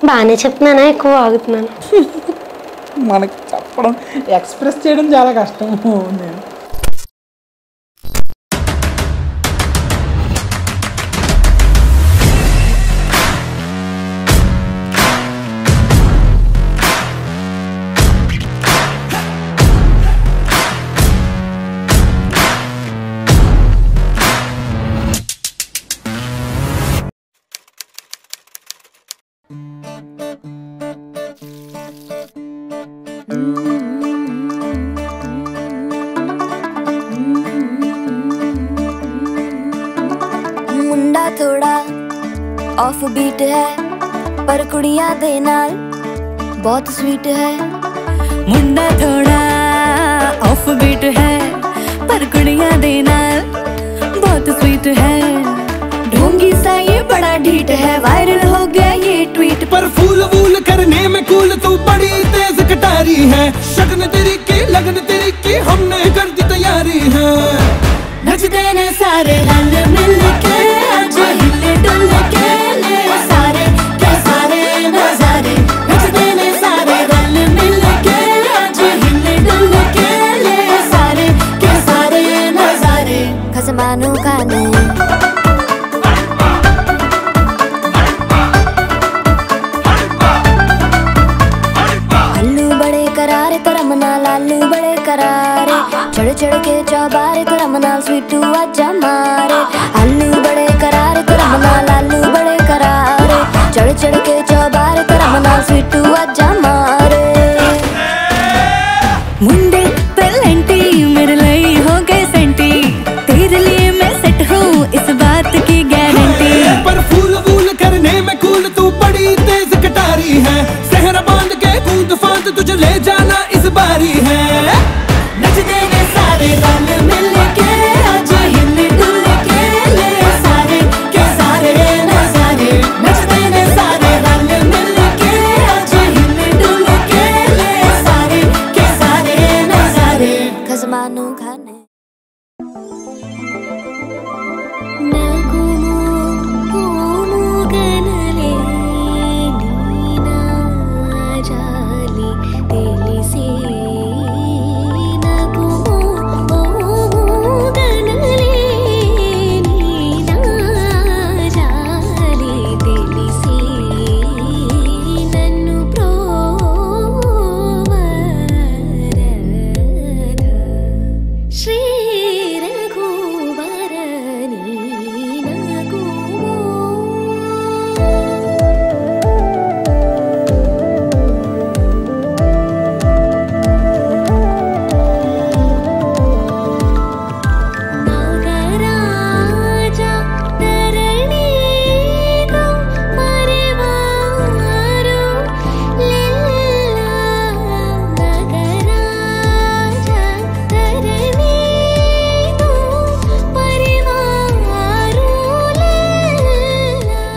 బాగానే చెప్తున్నానా, ఎక్కువ ఆగుతున్నాను? మనకి చెప్పడం, ఎక్స్ప్రెస్ చేయడం చాలా కష్టం. నేను मुंडा थोड़ा ऑफ बीट है पर कुड़ियां दे नाल बहुत स्वीट है। मुंडा थोड़ा ऑफ बीट है पर कुड़ियां दे नाल बहुत स्वीट है। ढोंगी सा ये बड़ा ढीठ है, वायरल हो गया ये ट्वीट पर फूल वूल करने में कूल तू बड़ी तेज कटारी है। शगन तेरी की लगन तेरी की हमने कर दी तैयारी है। नचते ने सारे रंग मिल के आज हिले डुल के ले सारे के सारे नजारे। नचते ने सारे रंग मिल के आज हिले डुल के ले सारे के सारे नजारे। खसमानों का नहीं लालू बड़े करारे चढ़ चढ़ के चौबारे तो रमना स्वीटू आजा मारे। आलू बड़े करारे तो रमना लालू बड़े करारे चढ़ चढ़ के चौबारे तो रमना स्वीटू आजा मारे। मुंडे पेलेंटी मेरे लिए हो गए सेंटी, तेरे लिए मैं सेट हूँ इस बात की गारंटी। पर फूल वूल करने में कूल तू बड़ी तेज कटारी है। सहरा बांध के कूद फांद तुझे ले जाना इस बारी है। नचते ने सारे रंग मिल के आज हिले डुल के ले सारे के सारे नजारे। नचते ने सारे रंग मिल के आज हिले डुल के ले सारे के सारे नजारे। खसमानों खाने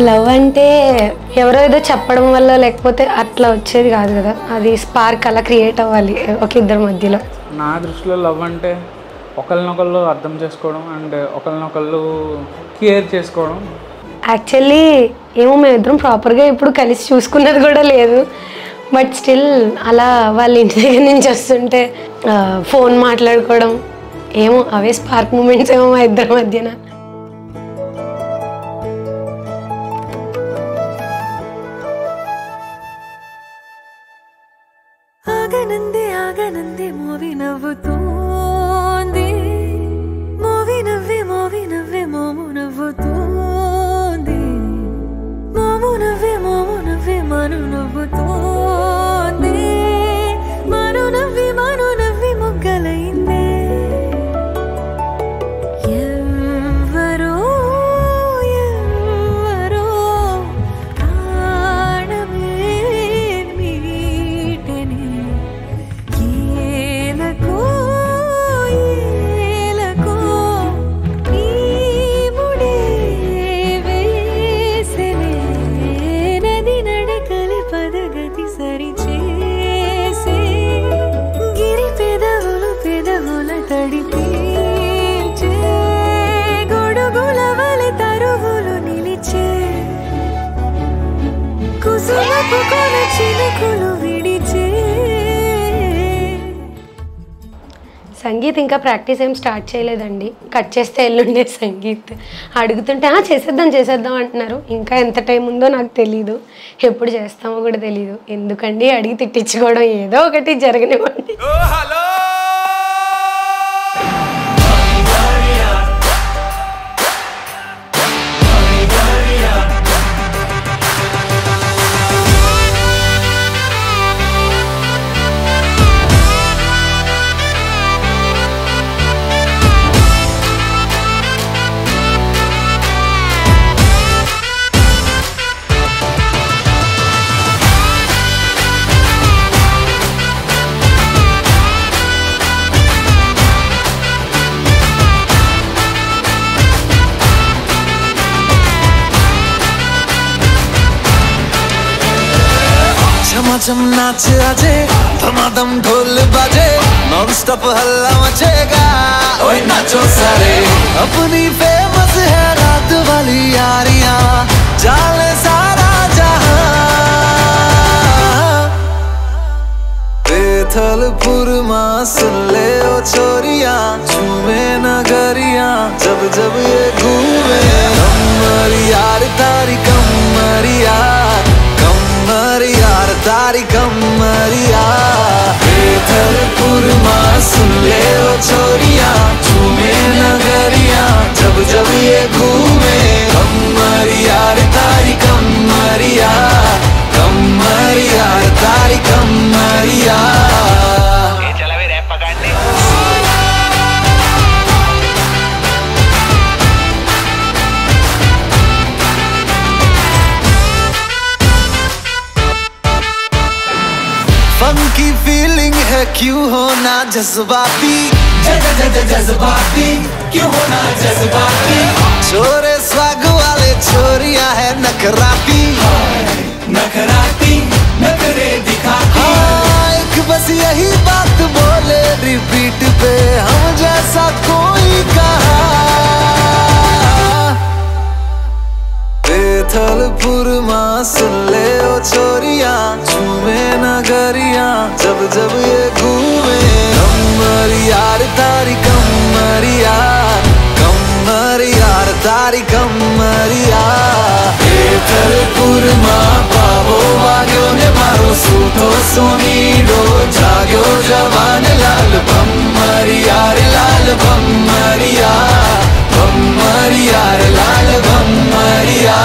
లవ్ అంటే ఎవరో ఏదో చెప్పడం వల్ల లేకపోతే అట్లా వచ్చేది కాదు కదా, అది స్పార్క్ అలా క్రియేట్ అవ్వాలి ఒక ఇద్దరి మధ్యలో. నా దృష్టిలో లవ్ అంటే ఒకరినొకళ్ళు అర్థం చేసుకోవడం అండ్ ఒకరినొకళ్ళు కేర్ చేసుకోవడం. యాక్చువల్లీ ఏమో మేమిద్దరం ప్రాపర్గా ఇప్పుడు కలిసి చూసుకున్నది కూడా లేదు, బట్ స్టిల్ అలా వాళ్ళ ఇంటి దగ్గర నుంచి వస్తుంటే ఫోన్ మాట్లాడుకోవడం ఏమో అవే స్పార్క్ మూమెంట్స్ ఏమో మా ఇద్దరి మధ్యన. ఆగనందే ఆగనందే మోవి నవ్వుతోంది, మోవి నవ్వే మోము నవ్వుతోంది, మోము నవ్వే మను నవ్వుతోంది, మను నవ్వి మొగ్గలైందే. ఎవ్వరో ఎవ్వరో ప్రాణమే మీటెనే, ఏలకో ఏలకో ఈ ముడే వేసెనే, నది నడకలి పదగ చెప్పుకొని చినుకులు విడిచే. సంగీత్ ఇంకా ప్రాక్టీస్ ఏం స్టార్ట్ చేయలేదండి. కట్ చేస్తే ఎల్లుండే సంగీత్ అడుగుతుంటే చేసేద్దాం అంటున్నారు. ఇంకా ఎంత టైం ఉందో నాకు తెలీదు, ఎప్పుడు చేస్తామో కూడా తెలీదు. ఎందుకండి అడిగి తిట్టించుకోవడం, ఏదో ఒకటి జరగనివ్వండి. झमाझम नाच आजे, धमाधम ढोल बाजे, नॉन स्टॉप हल्ला मचेगा, ओए नाचो सारे। अपनी फेमस है रात वाली यारियां, जाले सारा जहां। बेथलपुर मां सुन ले ओ छोरियां, झूमे नगरियां जब जब ये घूमे। कमर यार तारी कमरिया, कमर यार तारी कमरिया। बेथलपुर मां सुन ले ओ छोरियां, झूमे नगरियां जब जब ये घूमे। कमर यार तारी कमरिया, कमर यार तारी कमरिया। फंकी फीलिंग है क्यों होना जज्बाती, जज्बाती क्यों होना जज्बाती। छोरे स्वाग वाले छोरियां है नखराती, नखराती नखरे दिखाती। एक बस यही बात बोले रिपीट पे, हम जैसा कोई कहा। बेथलपुर मां सुन ले ओ छोरियां, झूमे नगरियां जब जब ये घूमे। कमर यार तारी कमरिया, कमर यार तारी कमरिया। बेथलपुर मां पावो वाग्यो ने मारो सूतो सोनीडो, जाग्यो जवान लाल भम्मरिया रे लाल भम्मरिया, भम्मरिया रे लाल भम्मरिया।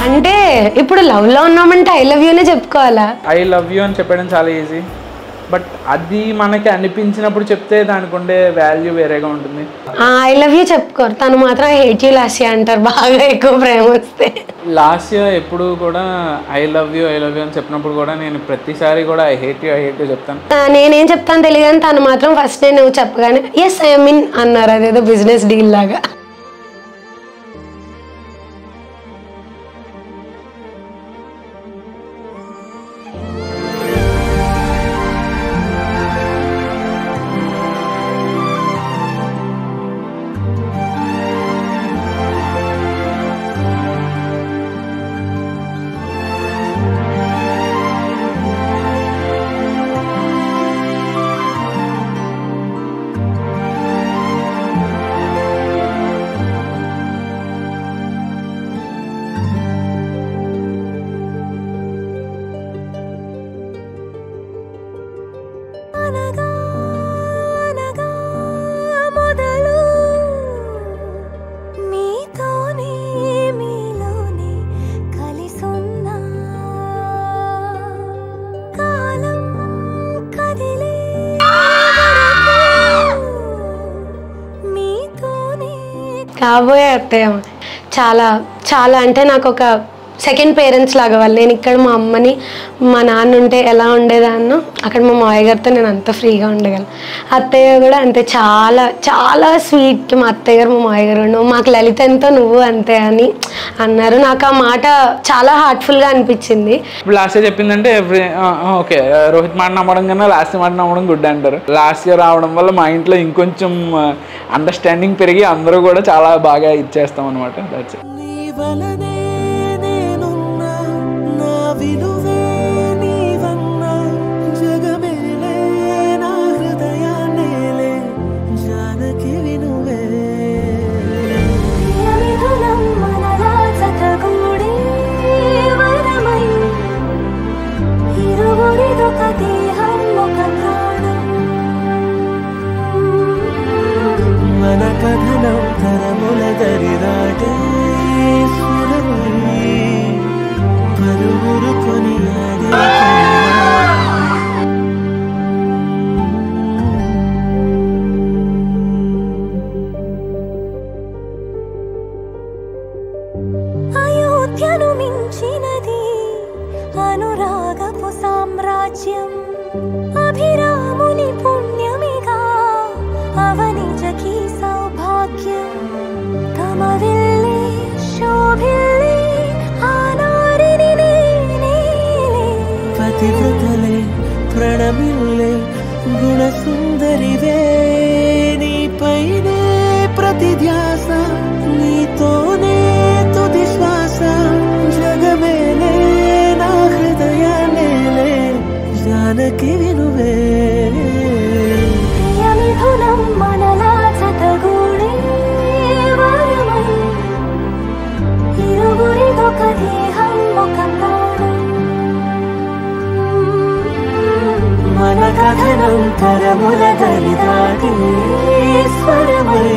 అంటే ఇప్పుడు లవ్లో ఉన్నామంటే ఐ లవ్ యూనే చెప్పుకోవాలా? ఐ లవ్ యూ అని చెప్పడం చాలా ఈజీ, బట్ అది మనకి అనిపించినప్పుడు చెప్తే దానికి ఉండే వాల్యూ వేరేగా ఉంటుంది. ఐ లవ్ యూ చెప్పుకోరు, తను మాత్రం ఐ హేట్ యూ లాస్ట్ అంటారు బాగా ఎక్కువ ప్రేమ వస్తే. లాస్ట్ ఇయర్ ఎప్పుడు కూడా ఐ లవ్ యూ అని చెప్పినప్పుడు కూడా నేను ప్రతిసారి కూడా ఐ హేట్ యూ చెప్తాను. నేనేం చెప్తాను తెలియదు కానీ తను మాత్రం ఫస్ట్ నేను చెప్పగానే ఎస్ ఐ మీన్ అన్నారు, అదేదో బిజినెస్ డీల్ లాగా. కాబోయే అత్తయ్య చాలా చాలా అంటే నాకు ఒక సెకండ్ పేరెంట్స్ లాగా వాళ్ళు. నేను ఇక్కడ మా అమ్మని మా నాన్న ఉంటే ఎలా ఉండేదాన్నో అక్కడ మా మావయ్య గారితో నేను అంత ఫ్రీగా ఉండగలను. అత్తయ్య కూడా అంతే, చాలా చాలా స్వీట్. మా అత్తయ్య గారు మా మావయ్య గారు నువ్వు మాకు లలిత ఎంతో నువ్వు అంతే అని అన్నారు. నాకు ఆ మాట చాలా హార్ట్ఫుల్గా అనిపించింది. ఇప్పుడు లాస్ట్ ఇయర్ చెప్పిందంటే ఓకే రోహిత్ మాట నమ్మడం కన్నా లాస్ట్ మాట నమ్మడం గుడ్ అంటారు. లాస్ట్ ఇయర్ రావడం వల్ల మా ఇంట్లో ఇంకొంచెం అండర్స్టాండింగ్ పెరిగి అందరూ కూడా చాలా బాగా ఇచ్చేస్తాం అనమాట. That's it. విలువే నీవన్నా జగమేలే నా హృదయాన్నేలే జానకి వినువే యమిధులం మనలా జతగూడే వరమై ఇరువురిదొక దేహం ఒక ప్రాణం మన కథనం తరముల దరిదాటే స్వరమై పలువురు కొనియాడే అయోధ్యను మించినది అనురాగపు సామ్రాజ్యం అభిరాముని పుణ్యమిగా అవనిజకి సౌభాగ్యం కమవిల్లే శోభిల్లే ఆనారిని నేనే పతివ్రతలే ప్రణమిల్లే గుణసుందరివే నీపైనే ప్రతి ధ్యాస నీతోనే తుది శ్వాస జగమేలే నా హృదయాన్నేలే జానకి వినువే యమిధులం మనలా జతగూడే వరమై ఇరువురిదొక దేహం ఒక ప్రాణం మన కథనం తరముల దరిదాటి స్వరమై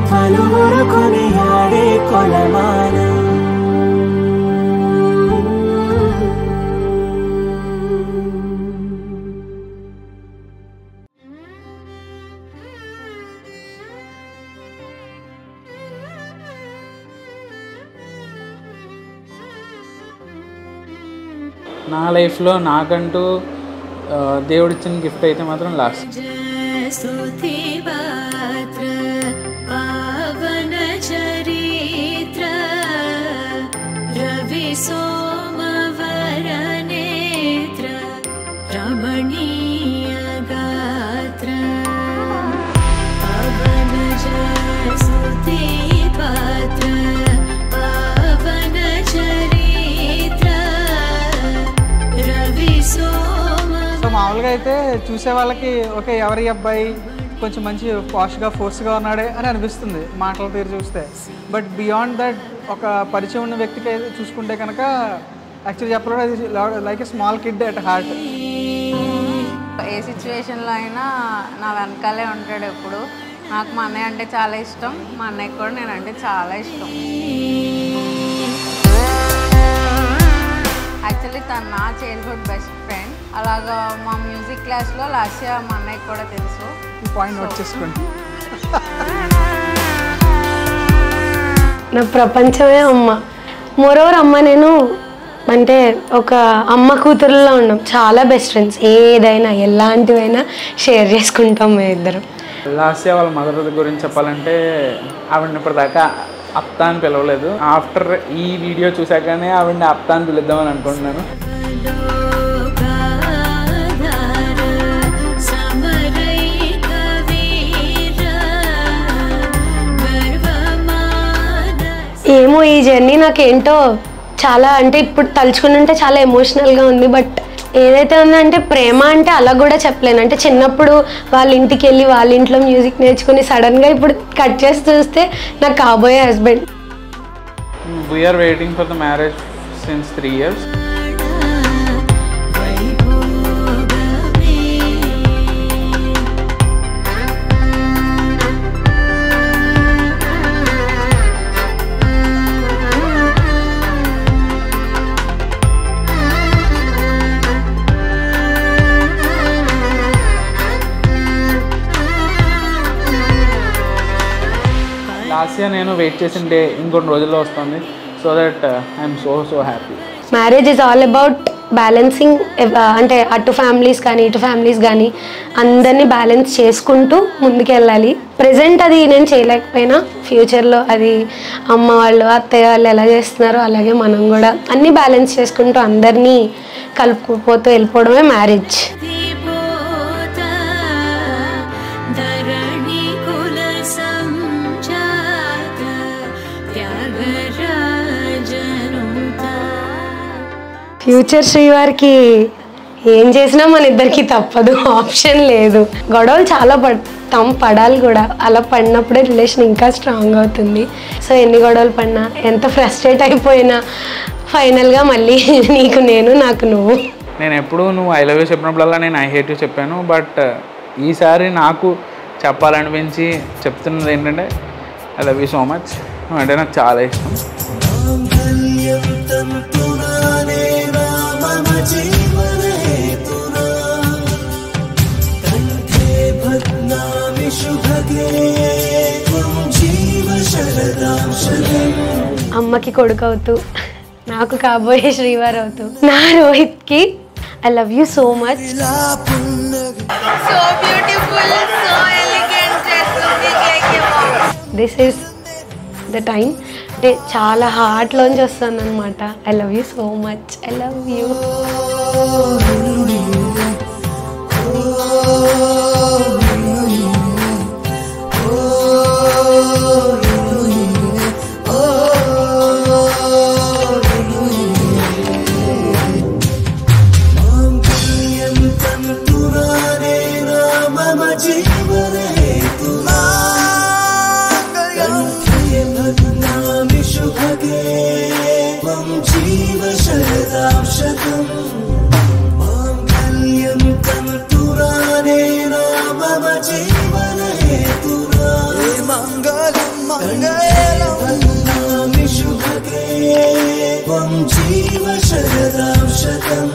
పలువురు కొనియాడే కొలమానం నా లైఫ్లో నాకంటూ దేవుడిచ్చిన గిఫ్ట్ అయితే మాత్రం లాస్ట్. పావన చరిత్ర రవి సోమవర నేత్ర రమణీయ గాత్ర పవన జసుతి పాత్ర పావన చరిత్ర రవి సోమ. సో మామూలుగా అయితే చూసే వాళ్ళకి ఓకే ఎవరి అబ్బాయి కొంచెం మంచి పాష్గా ఫోర్స్గా ఉన్నాడే అని అనిపిస్తుంది మాటల తీరు చూస్తే. బట్ బియాండ్ దట్ ఒక పరిచయం ఉన్న వ్యక్తికి అయితే చూసుకుంటే కనుక యాక్చువల్లీ చెప్పడం అది like a small kid at heart. ఏ సిచ్యువేషన్లో అయినా నా వెనకాలే ఉంటాడు ఎప్పుడు. నాకు మా అన్నయ్య అంటే చాలా ఇష్టం, మా అన్నయ్యకి కూడా నేనంటే చాలా ఇష్టం. యాక్చువల్లీ తను నా చైల్డ్హుడ్ బెస్ట్ ఫ్రెండ్. అలాగా మా మ్యూజిక్ క్లాస్లో లాస్ట్ ఇయర్ మా అన్నయ్యకి కూడా తెలుసు. పాయింట్ నోట్ చేసుకోండి. నా ప్రపంచమే అమ్మ. మోరోవర్ అమ్మ నేను అంటే ఒక అమ్మ కూతురులో ఉన్నాం, చాలా బెస్ట్ ఫ్రెండ్స్. ఏదైనా ఎలాంటివైనా షేర్ చేసుకుంటాం మేము ఇద్దరం. లాస్ట్ ఇయర్ వాళ్ళ మదర్ గురించి చెప్పాలంటే ఆవిడని ఇప్పటిదాకా అత్త అని పిలవలేదు. ఆఫ్టర్ ఈ వీడియో చూసాకనే ఆవిడని అత్త అని పిలుద్దామని అనుకుంటున్నాను. ఏమో ఈ జర్నీ నాకేంటో చాలా అంటే ఇప్పుడు తలుచుకుని ఉంటే చాలా ఎమోషనల్గా ఉంది. బట్ ఏదైతే ఉందంటే ప్రేమ అంటే అలా కూడా చెప్పలేను. అంటే చిన్నప్పుడు వాళ్ళ ఇంటికి వెళ్ళి వాళ్ళ ఇంట్లో మ్యూజిక్ నేర్చుకుని సడన్గా ఇప్పుడు కట్ చేసి చూస్తే నాకు కాబోయే husband. We're waiting for the marriage since 3 years. Last year నేను వెయిట్ చేసింటే ఇంకొన్ని రోజుల్లో వస్తుంది. So that I'm so happy. Marriage is all about balancing, అంటే అటు ఫ్యామిలీస్ కానీ ఇటు ఫ్యామిలీస్ కానీ అందరినీ బ్యాలెన్స్ చేసుకుంటూ ముందుకెళ్ళాలి. ప్రజెంట్ అది నేను చేయలేకపోయినా ఫ్యూచర్లో అది అమ్మ వాళ్ళు అత్తయ్య వాళ్ళు ఎలా చేస్తున్నారో అలాగే మనం కూడా అన్నీ బ్యాలెన్స్ చేసుకుంటూ అందరినీ కలుపుకుపోతూ వెళ్ళిపోవడమే మ్యారేజ్. ఫ్యూచర్ శ్రీవారికి ఏం చేసినా మన ఇద్దరికి తప్పదు, ఆప్షన్ లేదు. గొడవలు చాలా పడాలి కూడా, అలా పడినప్పుడే రిలేషన్ ఇంకా స్ట్రాంగ్ అవుతుంది. సో ఎన్ని గొడవలు పడినా, ఎంత ఫ్రస్ట్రేట్ అయిపోయినా ఫైనల్గా మళ్ళీ నీకు నేను, నాకు నువ్వు. నేను ఎప్పుడు నువ్వు ఐ లవ్ యూ చెప్పినప్పుడల్లా నేను ఐ హేట్ యూ చెప్పాను. బట్ ఈసారి నాకు చెప్పాలనిపించి చెప్తున్నది ఏంటంటే I love you so much. అంటే నాకు చాలా ఇష్టం. అమ్మకి కొడుకు అవుతూ, నాకు కాబోయే శ్రీవారు అవుతూ, నా రోహిత్కి I love you so much. This is the time. అంటే చాలా హార్ట్లోంచి వస్తుంది అనమాట. I love you so much, I love you. जीव शरदां शतम्